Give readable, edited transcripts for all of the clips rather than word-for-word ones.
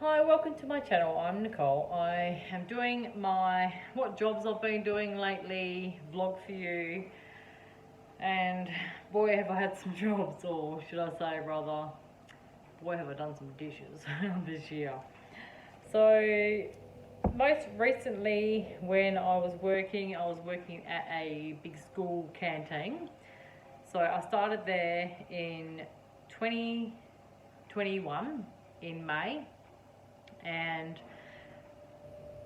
Hi, welcome to my channel. I'm Nicole. I am doing my what jobs I've been doing lately vlog for you, and boy have I had some jobs, or should I say rather, boy have I done some dishes this year. So most recently when I was working at a big school canteen. So I started there in 2021 in May, and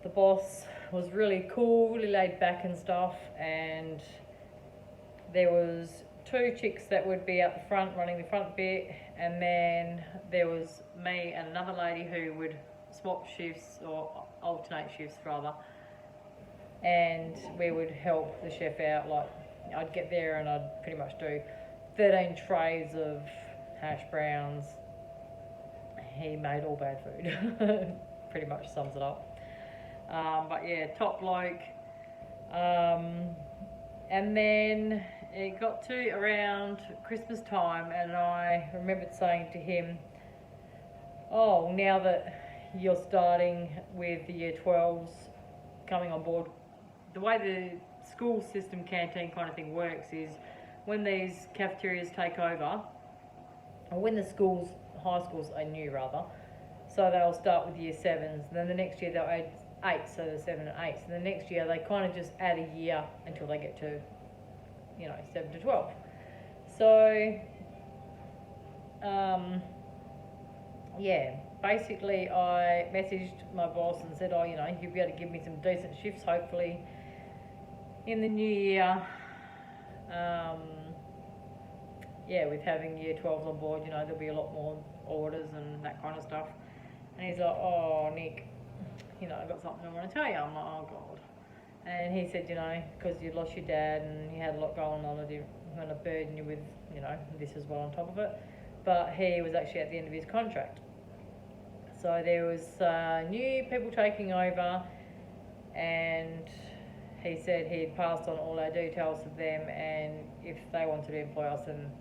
the boss was really cool, really laid back and stuff, and there was two chicks that would be out the front running the front bit, and then there was me and another lady who would swap shifts or alternate shifts rather, and we would help the chef out. Like, I'd get there and I'd pretty much do 13 trays of hash browns. He made all bad food. Pretty much sums it up. But yeah, top bloke. And then it got to around Christmas time, and I remembered saying to him, "Oh, now that you're starting with the year 12s coming on board, the way the school system canteen kind of thing works is when these cafeterias take over, or when the schools, high schools are new rather, so they'll start with year 7s, and then the next year they'll add 8, so the 7 and 8s, and the next year they kind of just add a year until they get to, 7 to 12. So, yeah, basically I messaged my boss and said, oh, you'll be able to give me some decent shifts hopefully in the new year. Yeah, with having year 12s on board, there'll be a lot more orders and that kind of stuff. And he's like, oh, Nick, I've got something I want to tell you. I'm like, oh, God. And he said, because you lost your dad and you had a lot going on, I didn't want to burden you with, this as well on top of it. But he was actually at the end of his contract. So there was new people taking over, and he said he'd passed on all our details to them, and if they wanted to employ us, then,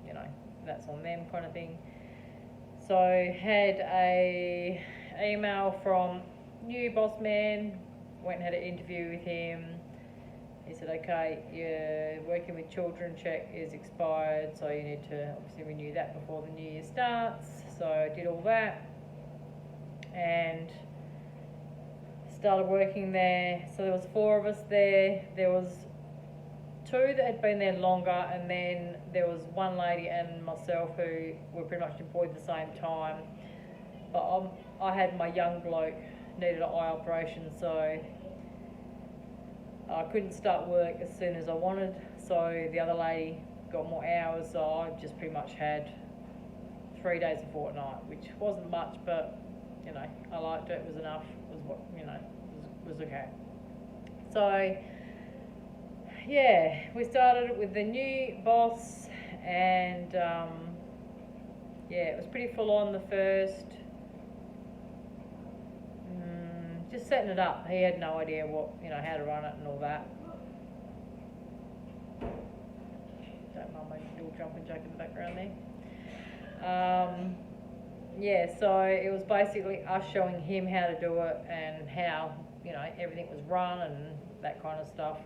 that's on them kind of thing. So had a email from new boss man, went and had an interview with him. He said, okay, your working with children check is expired, so you need to obviously renew that before the new year starts. So I did all that and started working there. So there was 4 of us there. There was 2 that had been there longer, and then there was one lady and myself who were pretty much employed at the same time. But I had my young bloke needed an eye operation, so I couldn't start work as soon as I wanted. So the other lady got more hours, so I just pretty much had 3 days a fortnight, which wasn't much, but I liked it. It was enough. It was what was okay. So yeah, we started with the new boss, and yeah, it was pretty full on the first. Just setting it up. He had no idea how to run it and all that. Don't mind my little jumping jack in the background there. Yeah, so it was basically us showing him how to do it and how, everything was run and that kind of stuff.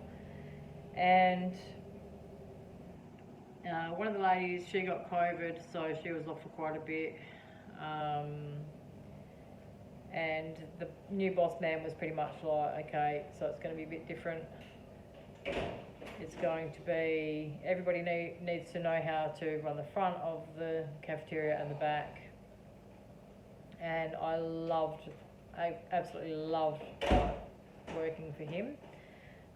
And one of the ladies, she got COVID, so she was off for quite a bit. And the new boss man was pretty much like, okay, so it's going to be a bit different. It's going to be, everybody needs to know how to run the front of the cafeteria and the back. And I absolutely loved working for him.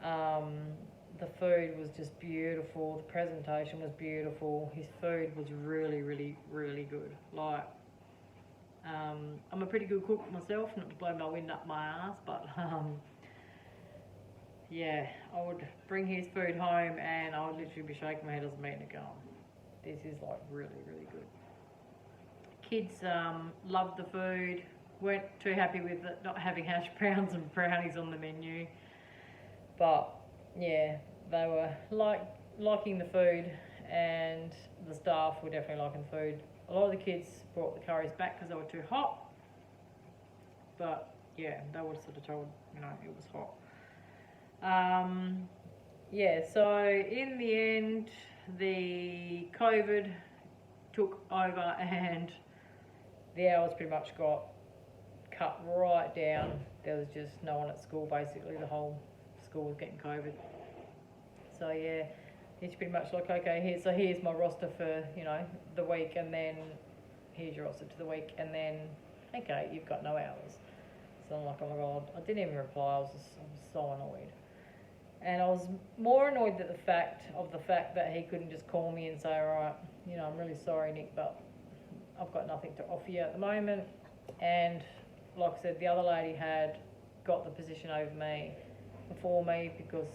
The food was just beautiful. The presentation was beautiful. His food was really, really, really good. Like, I'm a pretty good cook myself, not to blow my wind up my ass, but yeah, I would bring his food home and I would literally be shaking my head as I'm eating it going, this is like really, really good. Kids loved the food, weren't too happy with it not having hash browns and brownies on the menu, but yeah, they were liking the food, and the staff were definitely liking the food. A lot of the kids brought the curries back because they were too hot, but yeah, they would have sort of told, it was hot. Yeah, so in the end, the COVID took over and the hours pretty much got cut right down. There was just no one at school, basically. The whole school was getting COVID. So yeah, it's pretty much like, okay, here's my roster for, the week, and then here's your roster to the week, and then, okay, you've got no hours. So I'm like, oh my God, I didn't even reply. I was so annoyed. And I was more annoyed at the fact that he couldn't just call me and say, all right, I'm really sorry, Nick, but I've got nothing to offer you at the moment. And like I said, the other lady had got the position over me before me because,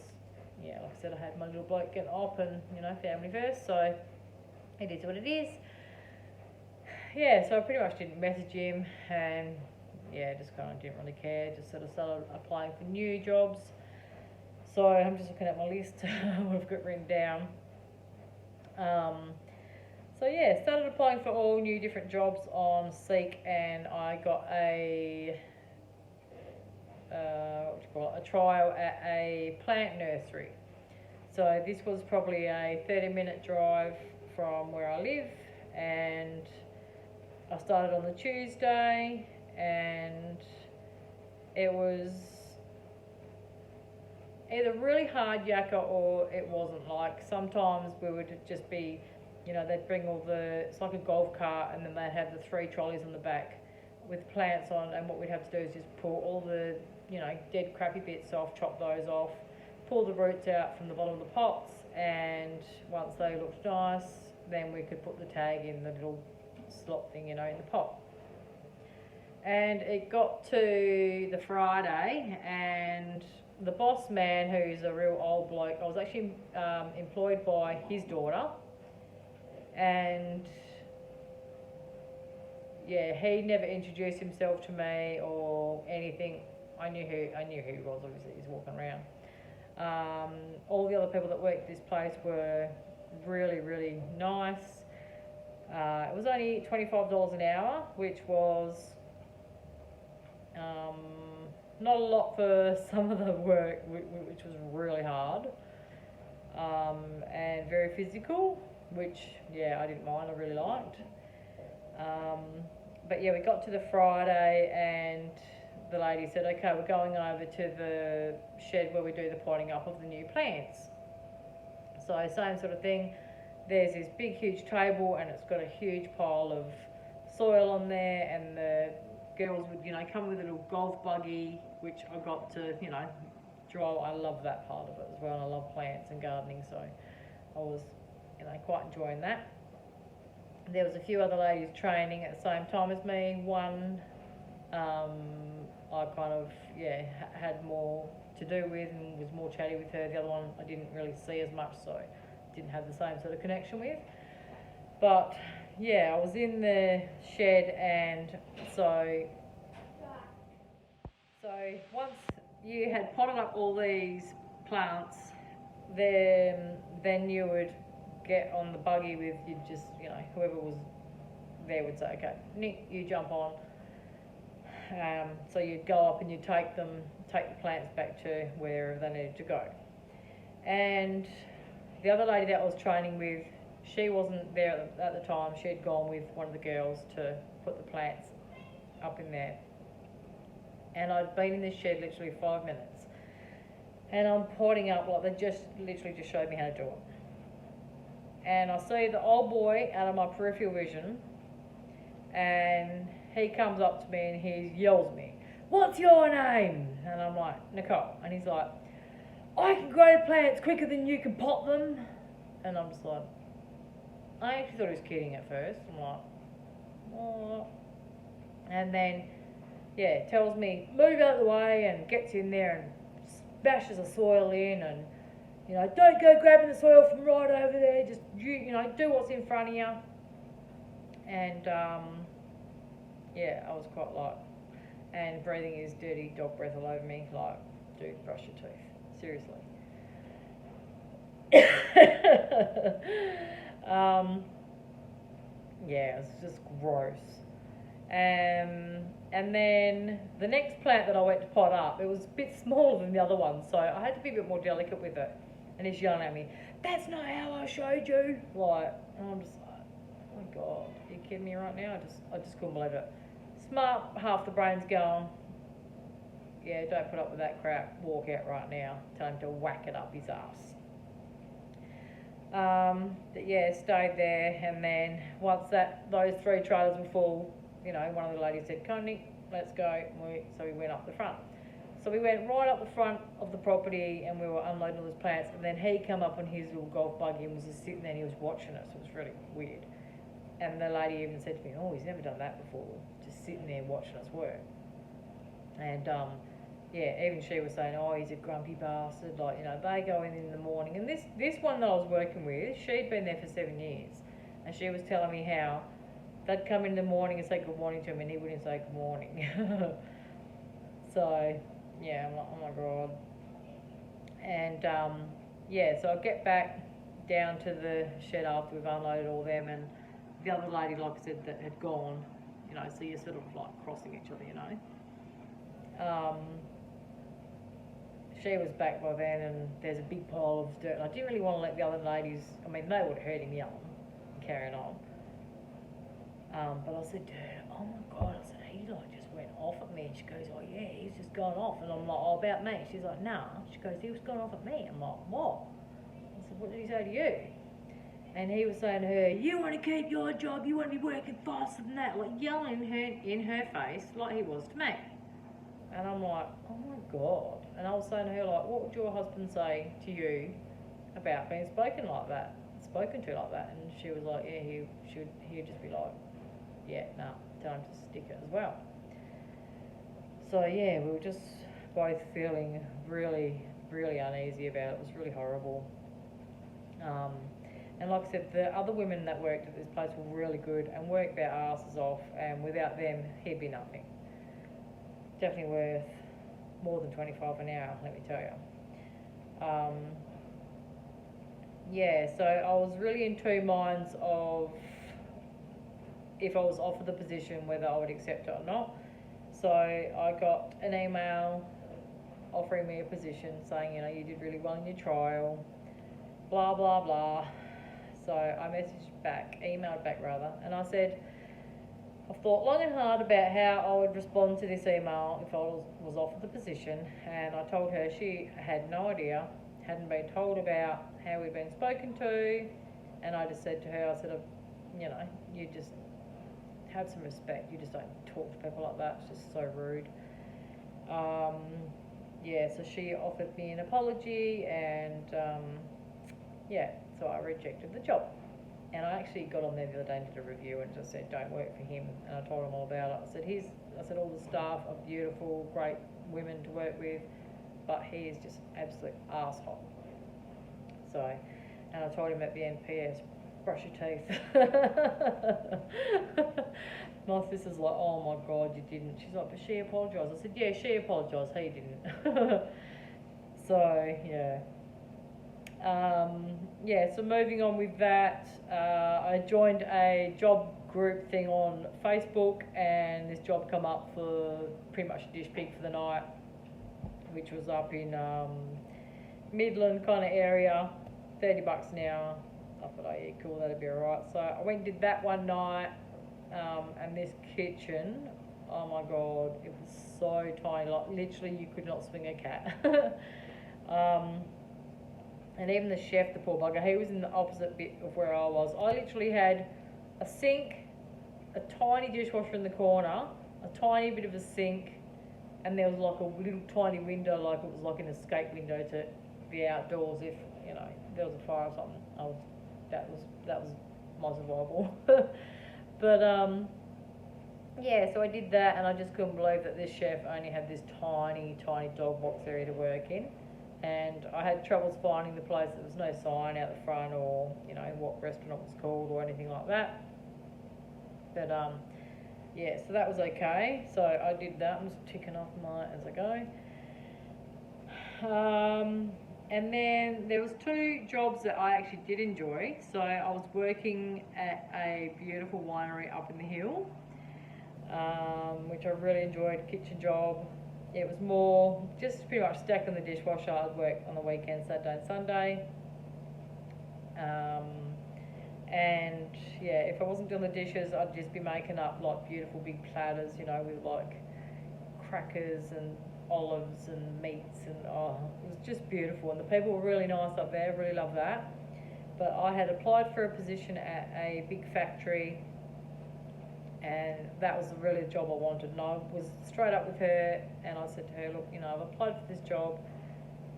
yeah, like I said, I had my little bloke get up and, family first. So it is what it is. Yeah, so I pretty much didn't message him, and yeah, just kind of didn't really care. Just sort of started applying for new jobs. So I'm just looking at my list, what I've got written down. So yeah, started applying for all new different jobs on Seek, and I got a trial at a plant nursery. So this was probably a 30-minute drive from where I live, and I started on the Tuesday, and it was either really hard yakka or it wasn't. Like sometimes we would just be, they'd bring it's like a golf cart, and then they'd have the 3 trolleys on the back with plants on, and what we'd have to do is just pull all the, dead crappy bits off, chop those off, pull the roots out from the bottom of the pots, and once they looked nice, then we could put the tag in the little slot thing, in the pot. And it got to the Friday, and the boss man, who's a real old bloke, I was actually employed by his daughter, and yeah, he never introduced himself to me or anything. I knew who he was. Obviously, he's walking around. All the other people that worked at this place were really, really nice. It was only $25 an hour, which was not a lot for some of the work, which was really hard, and very physical, which, yeah, I didn't mind. I really liked. But yeah, we got to the Friday, and the lady said, okay, we're going over to the shed where we do the potting up of the new plants. So same sort of thing. There's this big, huge table, and it's got a huge pile of soil on there, and the girls would, come with a little golf buggy, which I got to, drive. I love that part of it as well. I love plants and gardening, so I was, quite enjoying that. There was a few other ladies training at the same time as me. One, I kind of, had more to do with and was more chatty with her. The other one I didn't really see as much, so didn't have the same sort of connection with. But yeah, I was in the shed, and so once you had potted up all these plants, then you would get on the buggy with, you'd just, whoever was there would say, okay, Nick, you jump on. So you'd go up and you'd take the plants back to wherever they needed to go. And the other lady that I was training with, she wasn't there at the time. She'd gone with one of the girls to put the plants up in there. And I'd been in this shed literally 5 minutes. And I'm potting up, like they just literally just showed me how to do it. And I see the old boy out of my peripheral vision, and he comes up to me and he yells at me, "What's your name?" And I'm like, "Nicole." And he's like, "I can grow plants quicker than you can pot them." And I'm just like, I actually thought he was kidding at first. I'm like, what? And then, yeah, tells me, move out of the way, and gets in there and smashes the soil in, and, don't go grabbing the soil from right over there, just, do what's in front of you. And, yeah, I was quite like, and breathing his dirty dog breath all over me, like, dude, brush your teeth, seriously. Yeah, it's just gross. And then the next plant that I went to pot up, it was a bit smaller than the other one, so I had to be a bit more delicate with it. And he's yelling at me, "That's not how I showed you." Like, and I'm just like, oh my god, are you kidding me right now? I just couldn't believe it. Smart, half the brain's going, yeah, don't put up with that crap, walk out right now. Tell him to whack it up his ass. But yeah, stayed there, and then once those 3 trailers were full, you know, one of the ladies said, "Come Nick, let's go." So we went up the front. So we went right up the front of the property, and we were unloading all those plants, and then he come up on his little golf buggy and was just sitting there and he was watching us. It was really weird. And the lady even said to me, "Oh, he's never done that before, just sitting there watching us work." And yeah, even she was saying, "Oh, he's a grumpy bastard." Like, you know, they go in the morning. And this one that I was working with, she'd been there for 7 years, and she was telling me how they'd come in the morning and say good morning to him, and he wouldn't say good morning. So yeah, I'm like, oh my god. And yeah, so I get back down to the shed after we've unloaded all them, and the other lady, like I said, that had gone, you know, so you're sort of like crossing each other, you know. She was back by then, and there's a big pile of dirt. And I didn't really want to let the other ladies, I mean, they would have heard him yelling and carrying on. But I said to her, "Oh my god," I said, "he like just went off at me." And she goes, "Oh yeah, he's just gone off." And I'm like, "Oh, about me?" She's like, "Nah." She goes, "He was going off at me." I'm like, "What?" I said, "What did he say to you?" And he was saying to her, "You want to keep your job, you want to be working faster than that," like yelling in her face like he was to me. And I'm like, oh my god. And I was saying to her, like, what would your husband say to you about being spoken to like that? And she was like, yeah, he'd just be like, yeah, nah, tell him to stick it as well. So yeah, we were just both feeling really, really uneasy about it. It was really horrible. And like I said, the other women that worked at this place were really good and worked their asses off, and without them, he'd be nothing. Definitely worth more than 25 an hour, let me tell you. Yeah, so I was really in 2 minds of if I was offered the position, whether I would accept it or not. So I got an email offering me a position saying, you know, you did really well in your trial, blah, blah, blah. So I emailed back, and I said, I've thought long and hard about how I would respond to this email if I was offered the position, and I told her she had no idea, hadn't been told about how we'd been spoken to, and I just said to her, I said, you know, you just have some respect, you just don't talk to people like that, it's just so rude. Yeah, so she offered me an apology, and yeah, so I rejected the job. And I actually got on there the other day and did a review and just said, don't work for him. And I told him all about it. I said all the staff are beautiful, great women to work with, but he is just an absolute arsehole. So, and I told him at the end, "P.S. brush your teeth." My sister's like, "Oh my god, you didn't." She's like, "But she apologised." I said, "Yeah, she apologised, he didn't." So, yeah. Yeah, so moving on with that, I joined a job group thing on Facebook, and this job come up for pretty much a dish pig for the night, which was up in Midland kind of area, $30 an hour. I thought, oh yeah, cool, that'd be alright. So I went and did that one night, and this kitchen, oh my god, it was so tiny, like literally you could not swing a cat. And even the chef, the poor bugger, he was in the opposite bit of where I was. I literally had a sink, a tiny dishwasher in the corner, a tiny bit of a sink, and there was like a little tiny window, like it was like an escape window to the outdoors if, you know, there was a fire or something. That was my survival. But yeah, so I did that, and I just couldn't believe that this chef only had this tiny, tiny dog box area to work in. And I had troubles finding the place. There was no sign out the front, or, you know, what restaurant was called or anything like that. But yeah, so that was okay. So I did that. I'm just ticking off my as I go. And then there was 2 jobs that I actually did enjoy. So I was working at a beautiful winery up in the hill. which I really enjoyed. Kitchen job. It was more just pretty much stacking the dishwasher. I'd work on the weekend, Saturday and Sunday. And yeah, if I wasn't doing the dishes, I'd just be making up like beautiful big platters, you know, with like crackers and olives and meats, and oh, it was just beautiful. And the people were really nice up there, really loved that. But I had applied for a position at a big factory, and that was really the job I wanted. And I was straight up with her, and I said to her, look, you know, I've applied for this job.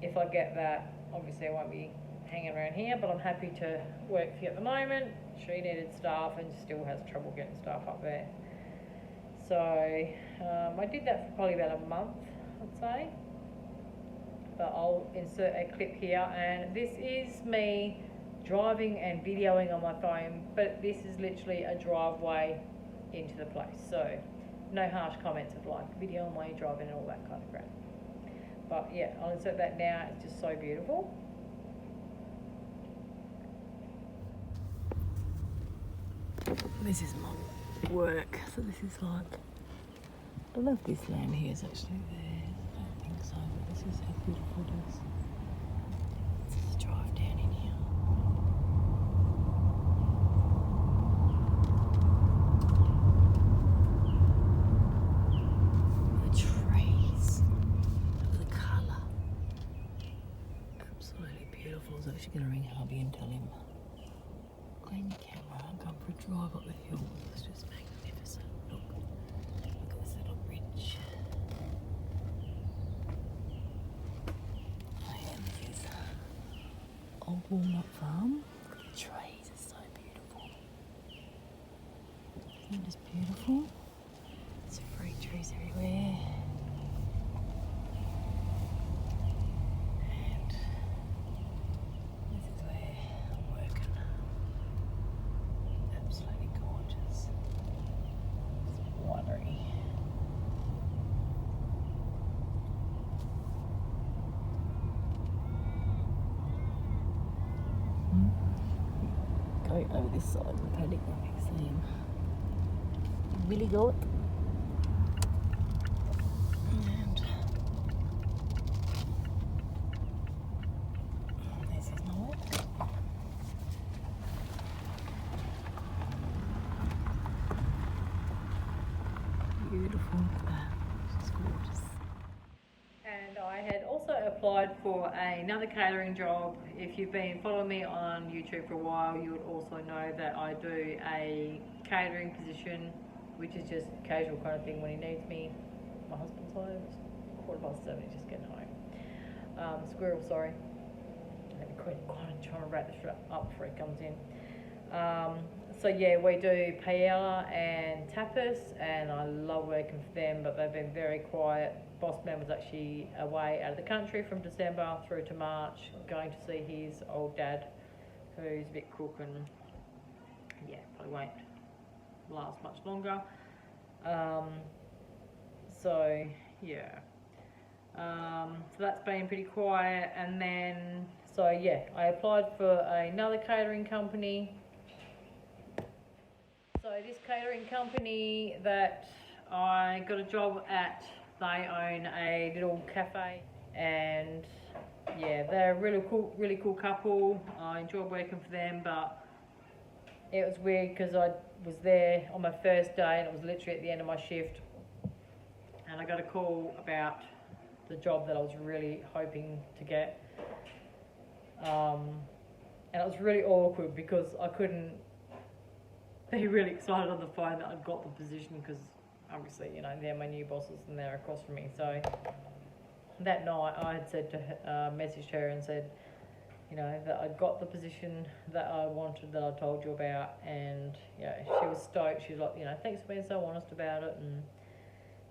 If I get that, obviously I won't be hanging around here, but I'm happy to work for you at the moment. She needed staff and still has trouble getting staff up there. So I did that for probably about a month, I'd say. But I'll insert a clip here, and this is me driving and videoing on my phone, but this is literally a driveway into the place. So no harsh comments of like video while you're driving and all that kind of crap. But yeah, I'll insert that now. It's just so beautiful. This is my work, so this is like, I don't know if this land here is actually there, I don't think so, but this is how beautiful it is. This is a drive down in here. The trees, look at the colour, absolutely beautiful. I was actually going to ring hubby and tell him, clean your camera and come for a drive up the hill. It's just magnificent. Look at this little ridge. And this is Old Walnut Farm. Look at the trees, it's so beautiful. Isn't it just beautiful? There's fruit trees everywhere. And this is where I'm working. Absolutely gorgeous. It's winery. Going over this side of the paddock, I can see him. Billy goat. And this is my work. Beautiful. It's gorgeous. And I had also applied for another catering job. If you've been following me on YouTube for a while, you would also know that I do a catering position, which is just casual kind of thing when he needs me. My husband's home. It's 7:15, he's just getting home. Squirrel, sorry. Let me quit trying to wrap this up before he comes in. So yeah, we do paella and tapas, and I love working for them, but they've been very quiet. Boss man was actually away out of the country from December through to March, going to see his old dad, who's a bit crook and yeah, probably won't last much longer. So yeah, so that's been pretty quiet. And then so yeah, I applied for another catering company. So this catering company that I got a job at, they own a little cafe, and yeah, they're a really cool couple. I enjoyed working for them, but it was weird because I was there on my first day and it was literally at the end of my shift, and I got a call about the job that I was really hoping to get, and it was really awkward because I couldn't be really excited on the phone that I'd got the position, because obviously, you know, they're my new bosses and they're across from me. So that night I had said to her, messaged her and said, you know, that I'd got the position that I wanted, that I told you about, and yeah, she was stoked. She was like, you know, thanks for being so honest about it. And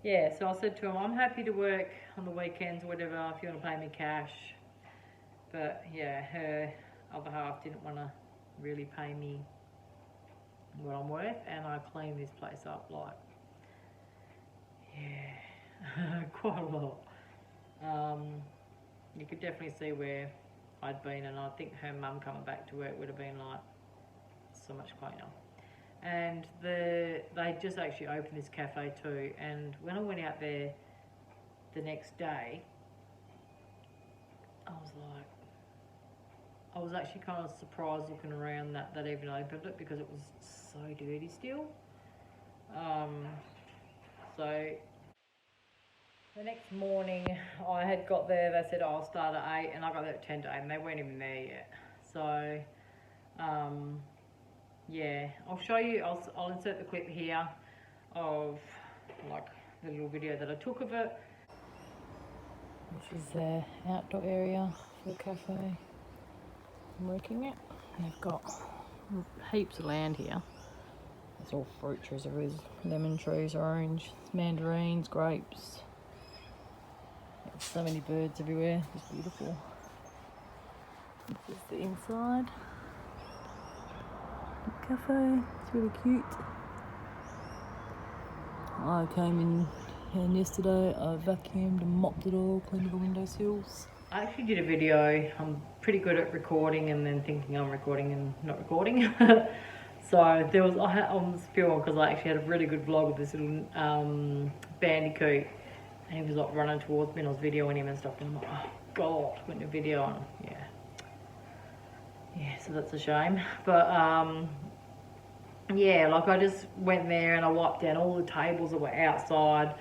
yeah, so I said to him, I'm happy to work on the weekends or whatever if you want to pay me cash. But yeah, her other half didn't want to really pay me what I'm worth, and I cleaned this place up like, yeah, quite a lot. You could definitely see where I'd been, and I think her mum coming back to work would have been like so much cleaner. and they just actually opened this cafe too. And when I went out there the next day, I was actually kind of surprised looking around that they even opened it, because it was so dirty still. So the next morning I had got there, they said, oh, I'll start at 8, and I got there at 10 to 8, and they weren't even there yet. So, yeah, I'll show you, I'll insert the clip here of like the little video that I took of it. This is their outdoor area for the cafe I'm working at. They've got heaps of land here. It's all fruit trees. There is lemon trees, orange, mandarins, grapes. There's so many birds everywhere. It's beautiful. This is the inside. The cafe. It's really cute. I came in yesterday. I vacuumed and mopped it all, cleaned the windowsills. I actually did a video. I'm pretty good at recording and then thinking I'm recording and not recording. So there was, I was filming because I actually had a really good vlog of this little bandicoot, and he was like running towards me, and I was videoing him and stuff, and I'm like, oh god, went to video on. Yeah, so that's a shame. But yeah, like I just went there and I wiped down all the tables that were outside,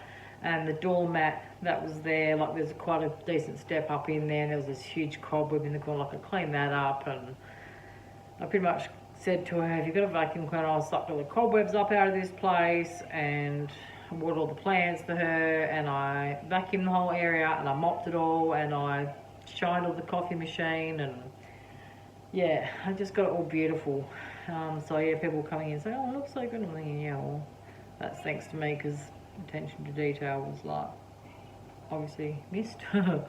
and the doormat that was there, like there's quite a decent step up in there, and there was this huge cobweb in the corner. Like I cleaned that up, and I pretty much said to her, have you got a vacuum cleaner? I sucked all the cobwebs up out of this place, and I watered all the plants for her, and I vacuumed the whole area, and I mopped it all, and I shined all the coffee machine, and yeah, I just got it all beautiful. So yeah, people coming in saying, oh, it looks so good. I'm thinking, yeah, well, that's thanks to me, because attention to detail was like obviously missed. But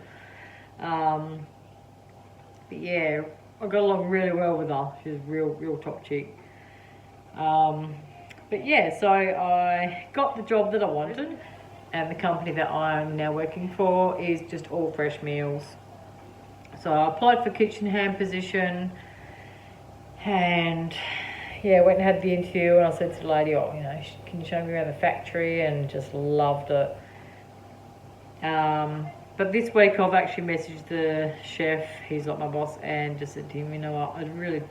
yeah, I got along really well with her. She's real top chick. But yeah, so I got the job that I wanted, and the company that I'm now working for is just all fresh meals. So I applied for kitchen hand position, and yeah, went and had the interview, and I said to the lady, oh, you know, can you show me around the factory? And just loved it. But this week I've actually messaged the chef, he's like my boss, and just said to him, you know what, I'm really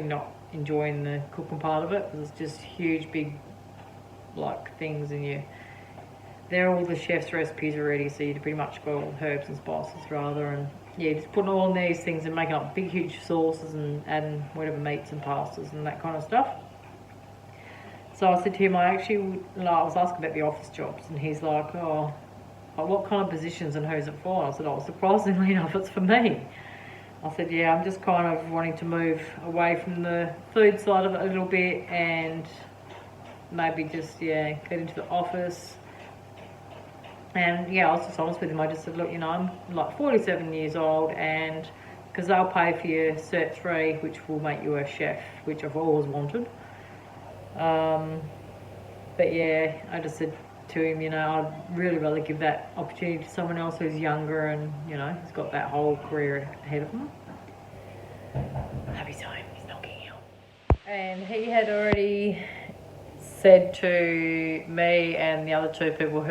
not enjoying the cooking part of it, because it's just huge, big, like, things, and they're all the chef's recipes already, so you pretty much got all herbs and spices rather, and yeah, just putting all in these things and making up big, huge sauces and adding whatever meats and pastas and that kind of stuff. So I said to him, I was asking about the office jobs, and he's like, oh, what kind of positions and who's it for? And I said, oh, surprisingly enough, it's for me. I said, yeah, I'm just kind of wanting to move away from the food side of it a little bit, and maybe just, yeah, get into the office. And yeah, I was just honest with him. I just said, look, you know, I'm like 47 years old, and because they'll pay for your Cert 3, which will make you a chef, which I've always wanted. But yeah, I just said to him, you know, I'd really rather give that opportunity to someone else who's younger and, you know, has got that whole career ahead of him. Happy time, he's knocking out. And he had already said to me and the other two people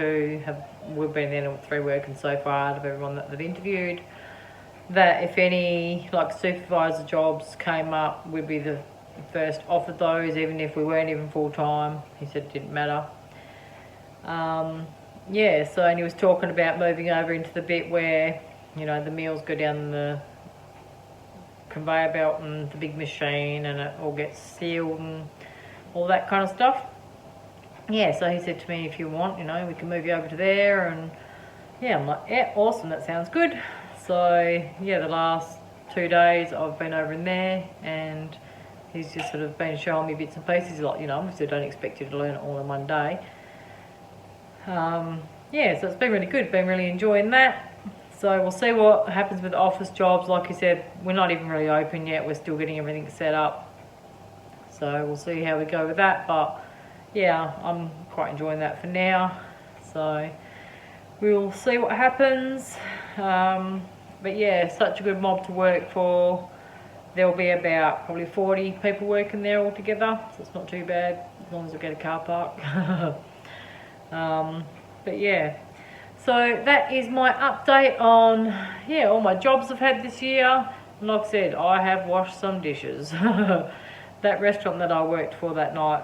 we've been there 3 working so far out of everyone that they've interviewed, that if any like supervisor jobs came up, we'd be the first offered those, even if we weren't even full time. He said it didn't matter. Yeah, so, and he was talking about moving over into the bit where, you know, the meals go down the conveyor belt and the big machine, and it all gets sealed and all that kind of stuff. Yeah, so he said to me, if you want, you know, we can move you over to there. And yeah, I'm like, yeah, awesome, that sounds good. So yeah, the last 2 days I've been over in there, and he's just sort of been showing me bits and pieces. He's like, you know, obviously I don't expect you to learn it all in one day. Yeah, so it's been really good, been really enjoying that. So we'll see what happens with the office jobs. Like you said, we're not even really open yet, we're still getting everything set up. So we'll see how we go with that, but yeah, I'm quite enjoying that for now. So we'll see what happens. But yeah, such a good mob to work for. there'll be about probably 40 people working there altogether, so it's not too bad as long as we get a car park. But yeah, so that is my update on all my jobs I've had this year. And like I said, I have washed some dishes. That restaurant that I worked for that night,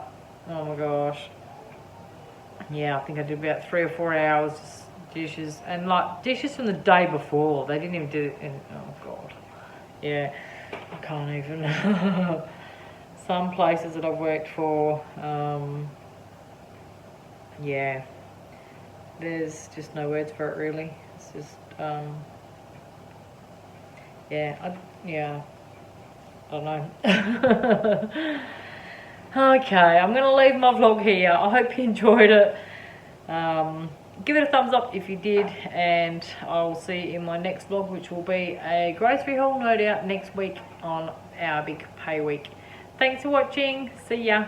oh my gosh, yeah, I think I did about 3 or 4 hours dishes, and like dishes from the day before. They didn't even do it in, oh god, yeah, I can't even. Some places that I've worked for, yeah, there's just no words for it really. It's just, yeah, I don't know. Okay, I'm going to leave my vlog here. I hope you enjoyed it. Give it a thumbs up if you did, and I'll see you in my next vlog, which will be a grocery haul, no doubt, next week on our big pay week. Thanks for watching. See ya.